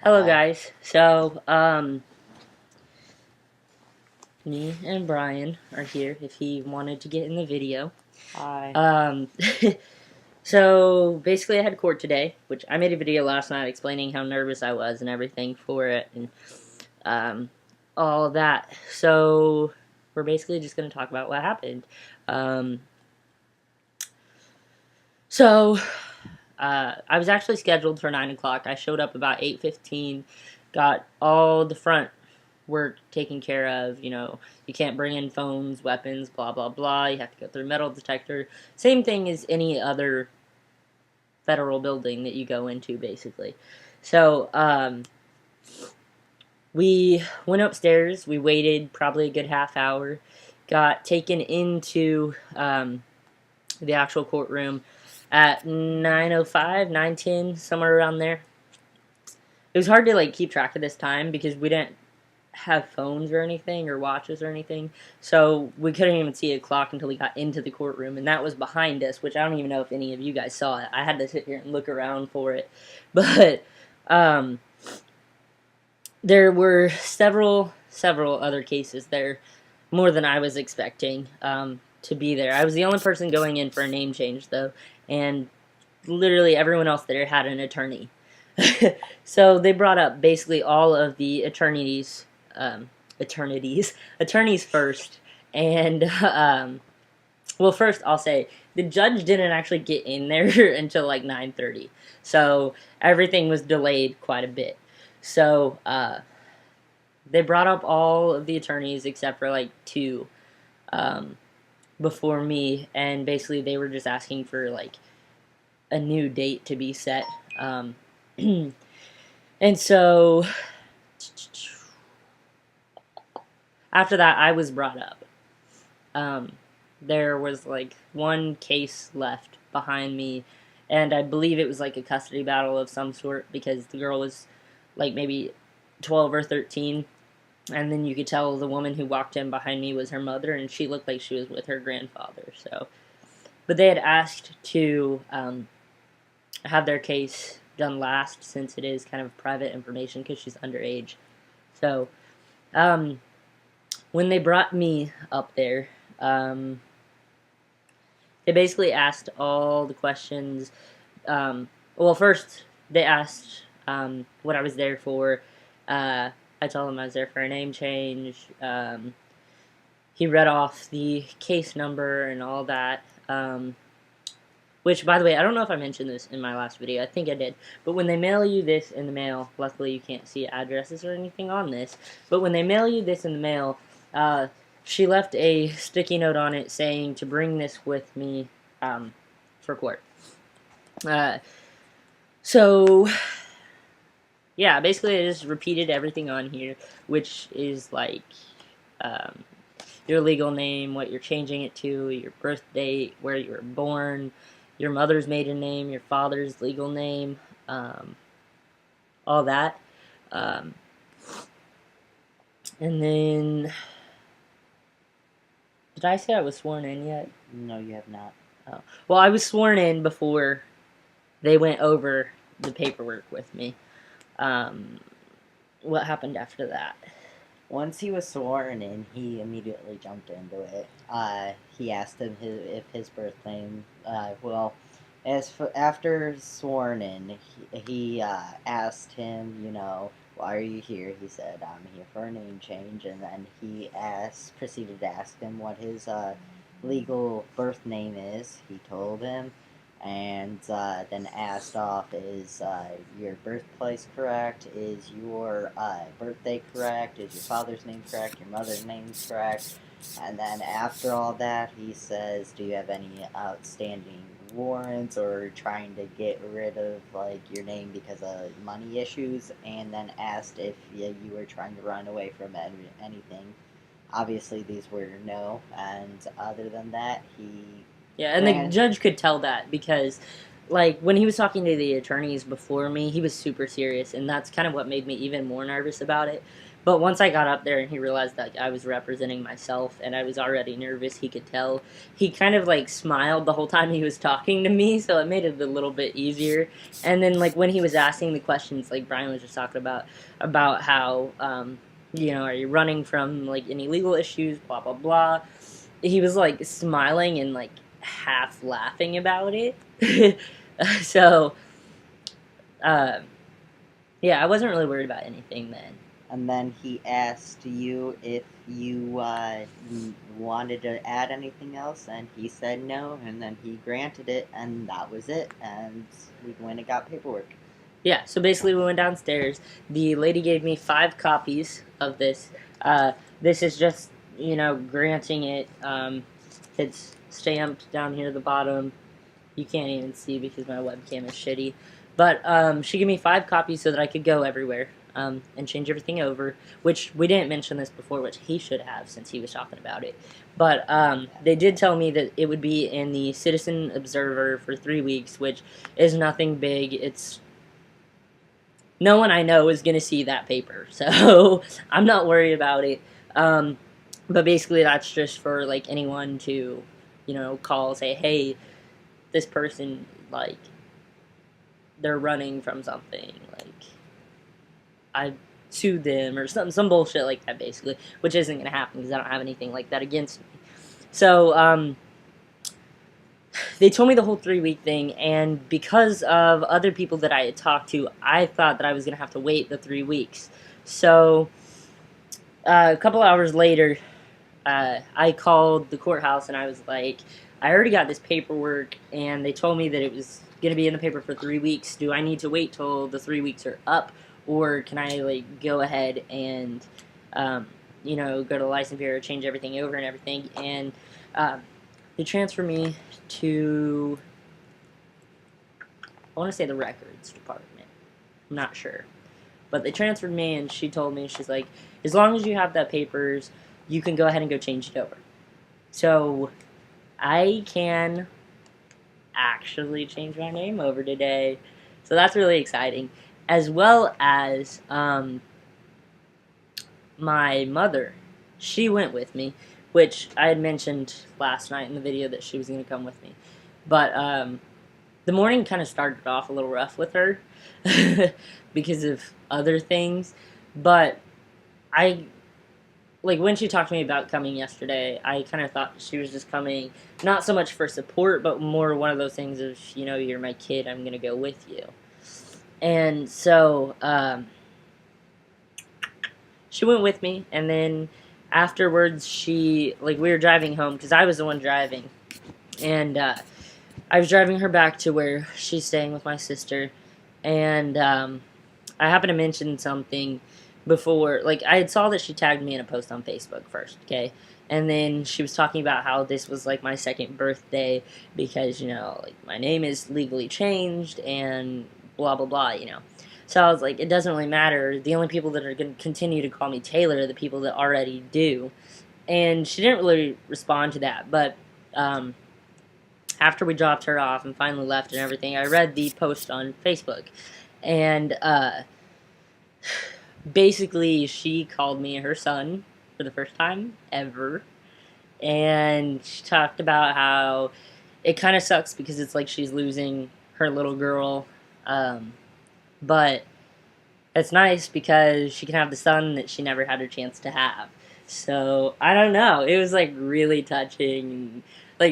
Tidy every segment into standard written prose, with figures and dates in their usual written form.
Hello, Hi. guys. So, me and Brian are here if he wanted to get in the video. Hi. Um, so basically, I had court today, which I made a video last night explaining how nervous I was and everything for it, and um, all that. So we're basically just going to talk about what happened. Um, so I was actually scheduled for 9 o'clock. I showed up about 8:15, got all the front work taken care of. You can't bring in phones, weapons, blah blah blah. You have to go through metal detector. Same thing as any other federal building that you go into, basically. So we went upstairs. We waited probably a good half hour. Got taken into the actual courtroom at 9:05, 9:10, somewhere around there. It was hard to keep track of this time because we didn't have phones or anything or watches or anything, so we couldn't even see a clock until we got into the courtroom, and that was behind us, which I don't even know if any of you guys saw it. I had to sit here and look around for it, but um, there were several other cases there, more than I was expecting to be there. I was the only person going in for a name change though, and literally everyone else there had an attorney. So they brought up basically all of the um, attorneys first, and well, first I'll say the judge didn't actually get in there until like 9:30, so everything was delayed quite a bit. So they brought up all of the attorneys except for like two um, before me, and basically they were just asking for like a new date to be set. And so after that, I was brought up. Um, there was like one case left behind me, and I believe it was like a custody battle of some sort because the girl was like maybe 12 or 13, and then you could tell the woman who walked in behind me was her mother, and she looked like she was with her grandfather. So, but they had asked to have their case done last since it is kind of private information because she's underage. So, um, when they brought me up there, they basically asked all the questions. Well, first they asked what I was there for. I told them I was there for a name change. He read off the case number and all that. Which, by the way, I don't know if I mentioned this in my last video. I think I did. But when they mail you this in the mail, luckily you can't see addresses or anything on this. But when they mail you this in the mail, she left a sticky note on it saying to bring this with me for court. Uh, so, yeah, basically I just repeated everything on here, which is like um, your legal name, what you're changing it to, your birth date, where you were born, your mother's maiden name, your father's legal name, um, all that. Um, and then, did I say I was sworn in yet? No, you have not. Oh. Well, I was sworn in before they went over the paperwork with me. What happened after that? Once he was sworn in, he immediately jumped into it. He asked him if his birth name. After sworn in, he asked him, why are you here? He said, I'm here for a name change, and then he proceeded to ask him what his legal birth name is. He told him, and then asked off, is your birthplace correct? Is your birthday correct? Is your father's name correct? Your mother's name correct? And then after all that, he says, do you have any outstanding warrants or trying to get rid of your name because of money issues? And then asked if you were trying to run away from anything. Obviously, these were no, and other than that, Yeah, and the judge could tell that because, when he was talking to the attorneys before me, he was super serious, and that's kind of what made me even more nervous about it. But once I got up there and he realized that I was representing myself and I was already nervous, he could tell. He kind of like smiled the whole time he was talking to me, so it made it a little bit easier. And then like when he was asking the questions, like Brian was just talking about how are you running from like any legal issues, blah blah blah. He was like smiling and like half laughing about it. So uh, yeah, I wasn't really worried about anything then. And then he asked you if you wanted to add anything else, and he said no, and then he granted it, and that was it. And we went and got paperwork. Yeah, so basically we went downstairs. The lady gave me 5 copies of this. This is just, granting it. It's stamped down here at the bottom. You can't even see because my webcam is shitty. But she gave me 5 copies so that I could go everywhere and change everything over, which we didn't mention this before, which he should have since he was talking about it. But they did tell me that it would be in the Citizen Observer for 3 weeks, which is nothing big. It's no one I know is going to see that paper, so I'm not worried about it. But basically, that's just for like anyone to, call, say, hey, this person, like, they're running from something, like, I sued them or some bullshit like that, basically, which isn't going to happen because I don't have anything like that against me. So, they told me the whole 3-week thing, and because of other people that I had talked to, I thought that I was going to have to wait the 3 weeks. So, a couple hours later, I called the courthouse, and I was like, I already got this paperwork, and they told me that it was going to be in the paper for 3 weeks. Do I need to wait till the 3 weeks are up, or can I, like, go ahead and, go to the license bureau, change everything over and everything, and, they transferred me to, I want to say the records department. I'm not sure. But they transferred me, and she told me, she's like, as long as you have the papers, you can go ahead and go change it over. So, I can actually change my name over today. So that's really exciting. As well as, my mother, she went with me, which I had mentioned last night in the video that she was going to come with me. But the morning kind of started off a little rough with her because of other things. But when she talked to me about coming yesterday, I kind of thought she was just coming, not so much for support, but more one of those things of, you're my kid, I'm going to go with you. And so, she went with me, and then afterwards, we were driving home, because I was the one driving, and, I was driving her back to where she's staying with my sister, and, I happened to mention something before, I had saw that she tagged me in a post on Facebook first, okay, and then she was talking about how this was, my second birthday, because, my name is legally changed, and blah, blah, blah, So I was like, it doesn't really matter. The only people that are going to continue to call me Taylor are the people that already do. And she didn't really respond to that. But after we dropped her off and finally left and everything, I read the post on Facebook. And basically, she called me her son for the first time ever. And she talked about how it kind of sucks because it's like she's losing her little girl. But it's nice because she can have the son that she never had a chance to have. So, I don't know. It was, really touching.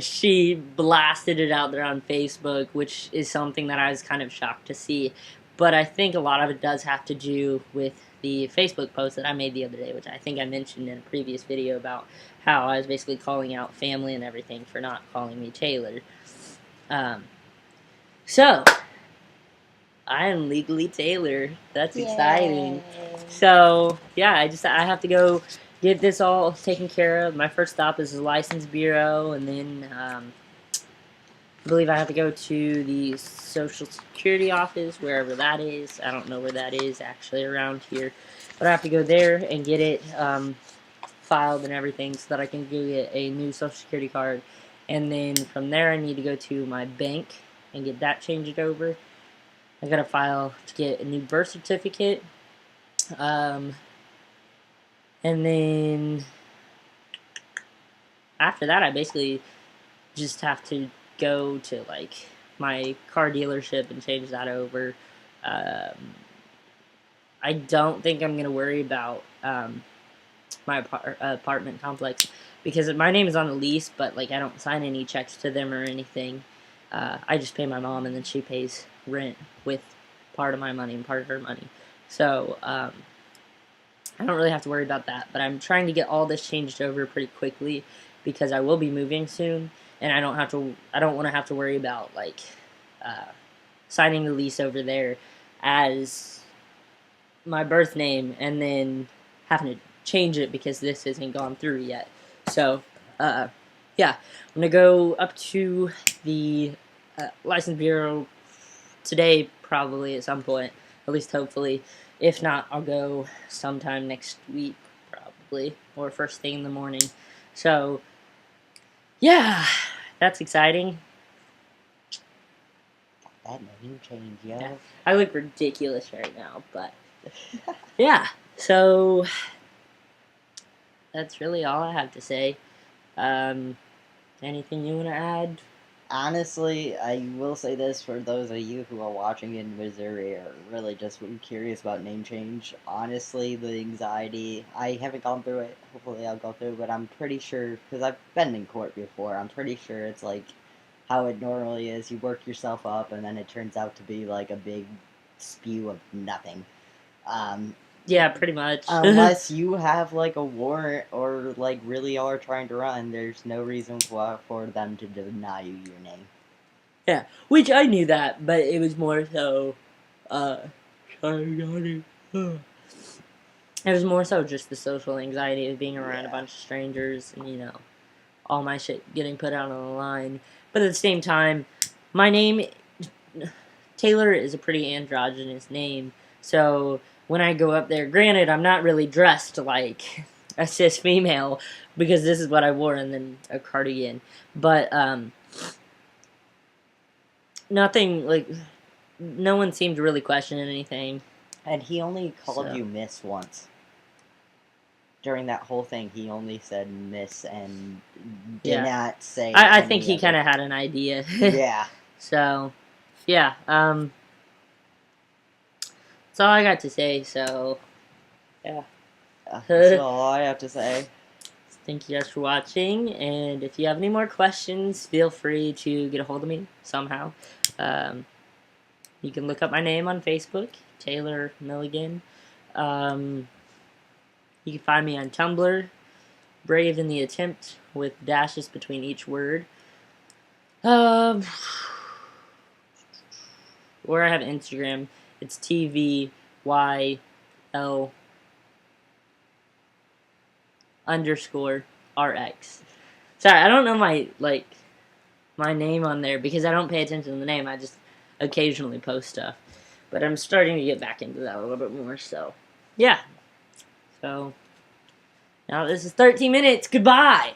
She blasted it out there on Facebook, which is something that I was kind of shocked to see. But I think a lot of it does have to do with the Facebook post that I made the other day, which I think I mentioned in a previous video about how I was basically calling out family and everything for not calling me Taylor. So, I am legally Taylor. That's exciting. Yay. So, yeah, I have to go get this all taken care of. My first stop is the license bureau, and then I believe I have to go to the Social Security office, wherever that is. I don't know where that is actually around here, but I have to go there and get it filed and everything so that I can go get a new Social Security card. And then from there, I need to go to my bank and get that changed over. I gotta file to get a new birth certificate. And then after that, I basically just have to go to like my car dealership and change that over. Um, I don't think I'm gonna worry about my apartment complex because my name is on the lease, but like I don't sign any checks to them or anything. I just pay my mom, and then she pays rent with part of my money and part of her money. So I don't really have to worry about that. But I'm trying to get all this changed over pretty quickly because I will be moving soon, and I don't have to. I don't want to have to worry about like uh, signing the lease over there as my birth name and then having to change it because this isn't gone through yet. So, yeah, I'm gonna go up to the license bureau today, probably at some point, at least hopefully. If not, I'll go sometime next week, probably, or first thing in the morning. So, yeah, that's exciting. That name change, yo. Yeah. I look ridiculous right now, but yeah. So that's really all I have to say. Anything you want to add? Honestly, I will say this for those of you who are watching in Missouri or really just curious about name change. Honestly, the anxiety, I haven't gone through it. Hopefully, I'll go through, but I'm pretty sure, because I've been in court before, I'm pretty sure it's like how it normally is. You work yourself up, and then it turns out to be like a big spew of nothing. Yeah, pretty much. Unless you have like a warrant or like really are trying to run, there's no reason for them to deny you your name. Yeah, which I knew that, but it was more so. Sorry, it was more so just the social anxiety of being around a Yeah. bunch of strangers and, all my shit getting put out on the line. But at the same time, my name, Taylor, is a pretty androgynous name. So when I go up there, granted, I'm not really dressed like a cis female because this is what I wore and then a cardigan. But, nothing, like, no one seemed to really question anything. And he only called So. you Miss once. During that whole thing, he only said Miss and did Yeah. not say. I think he any kind other- of had an idea. Yeah. So, yeah. That's all I got to say. So, yeah. That's all I have to say. Thank you guys for watching. And if you have any more questions, feel free to get a hold of me somehow. You can look up my name on Facebook, Taylor Milligan. You can find me on Tumblr, Brave in the Attempt, with dashes between each word. Or I have Instagram. It's TVYL _ RX. Sorry, I don't know my name on there because I don't pay attention to the name. I just occasionally post stuff. But I'm starting to get back into that a little bit more, so yeah. So now this is 13 minutes. Goodbye.